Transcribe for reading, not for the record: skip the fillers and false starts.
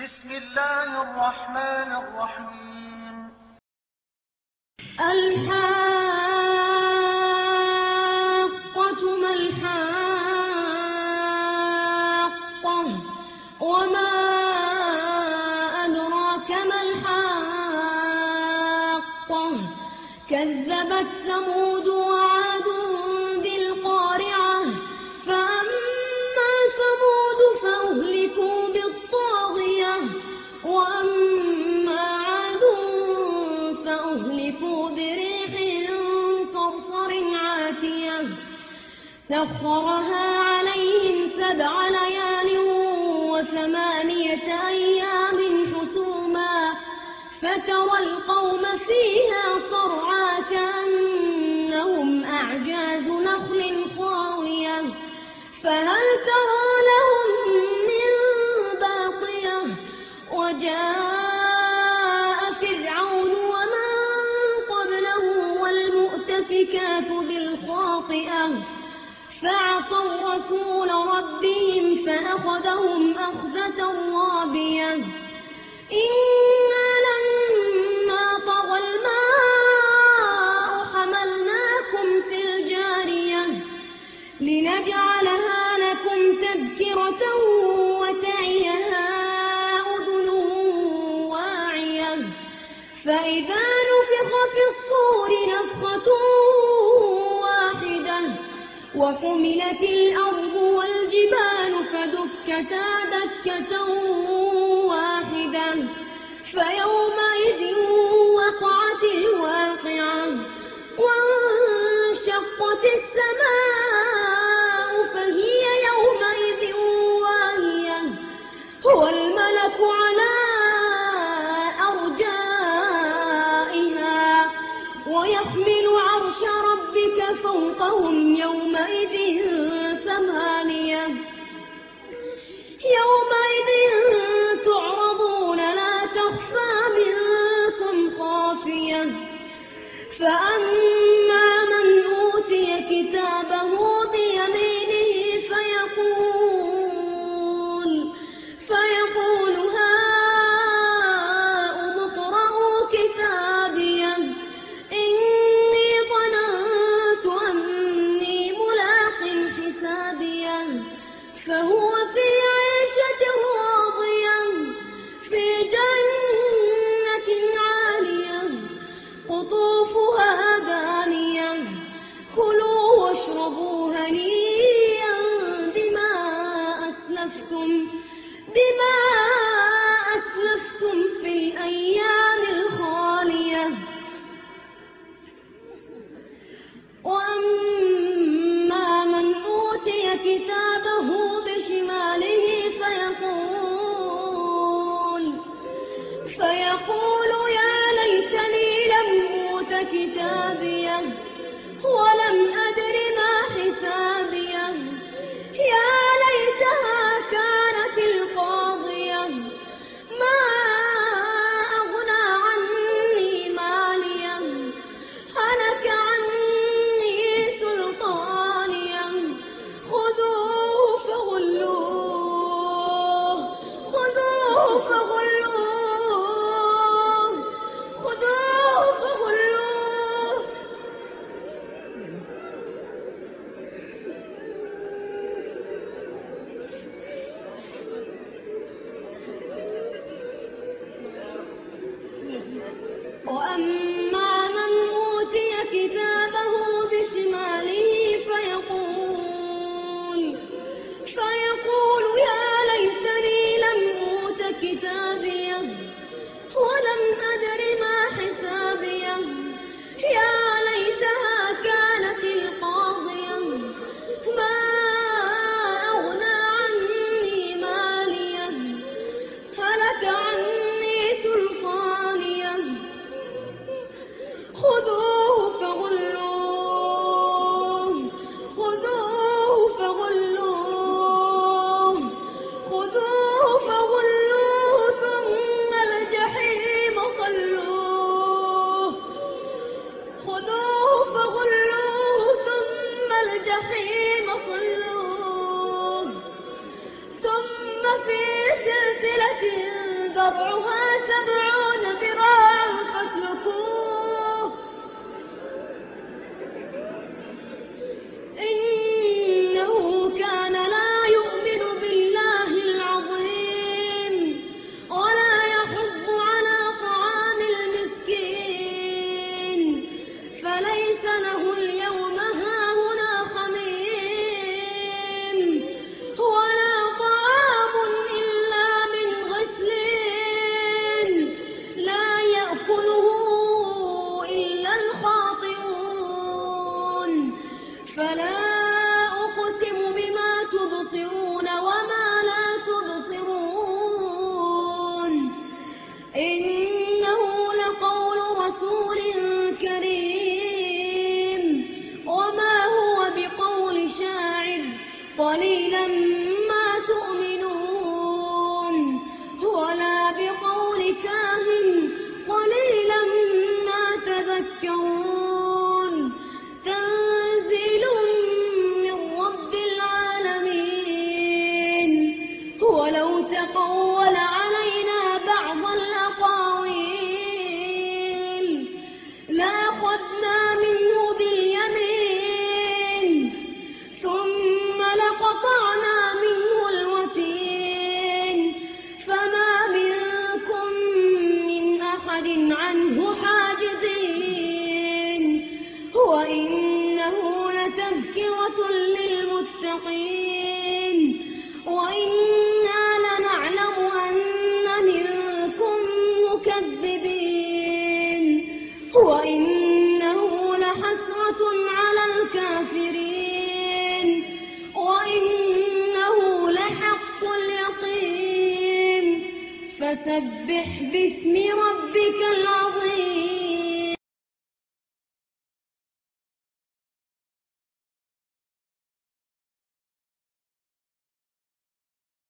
بسم الله الرحمن الرحيم. الحاقة ما الحاقة وما أدراك ما الحاقة كذبت ثمود وعاد بالقارعة فأما ثمود فأهلكوا بالطاغية وأما عاد فأهلكوا بريح صرصر عاتية سخرها عليهم 7 ليال و8 أيام حسوما فترى القوم فيها صرعى كأنهم أعجاز نخل خاوية فهل ترى لهم من باقية وجاء فرعون ومن قبله والمؤتفكات بالخاطئة فعصوا رسول ربهم فأخذهم أخذة رابية إنا لما طغى الماء حملناكم في الجارية لنجعلها لكم تذكرة وتعيها أذن واعية فإذا نفخ في الصور نفخة واحدة وحملت الأرض والجبال فدكتا دكة واحدة فيومئذ وقعت الواقعة وانشقت السماء فهي يومئذ واهية هو الملك على أرجائها ويحمل عرش ربك فوقهم يومئذ 8 يومئذ تعرضون لا تخفى منكم خافية فأما من أوتي كتابه بيمينه فيقول هاؤم اقرءوا كتابيه إني ظننت أني ملاق حسابيه فهو في عيشة راضية في جنة عالية قطوفها دانية كلوا واشربوا هنيئا بما أسلفتم في الأيام الخالية وأما من أوتي كتابه بشماله فيقول يا ليتني لم أوت كتابيه ولم أدر ما حسابيه يا ليتها كانت القاضية ما أغنى عني ماليه هلك عني سلطانيه خذوه فغلوه وأما من أوتي كتابه بشماله فيقول يا ليتني لم أوت كتابيه قطعها 70 ذراعا فاسلكوه إنه كان لا يؤمن بالله العظيم ولا يحض على طعام المسكين فليس له اليوم هاهنا حميم ولا طعام إلا من غسلين لا يأكله إلا الخاطئون فلا أقسم بما تبصرون وما لا تبصرون إنه لقول رسول كريم وما هو بقول شاعر قليلا ما تؤمنون ولا بقول كاهن قليلا ما تذكرون تنزيل من رب العالمين ولو تقول علينا بعض الأقاويل لأخذنا منه باليمين ثم لقطعنا منه الوتين فما منكم من أحد عنه حاجزين وإنه لتذكرة للمتقين وإنا لنعلم أن منكم مكذبين وإنه لحسرة على الكافرين وإنه لحق اليقين فسبح باسم ربك العظيم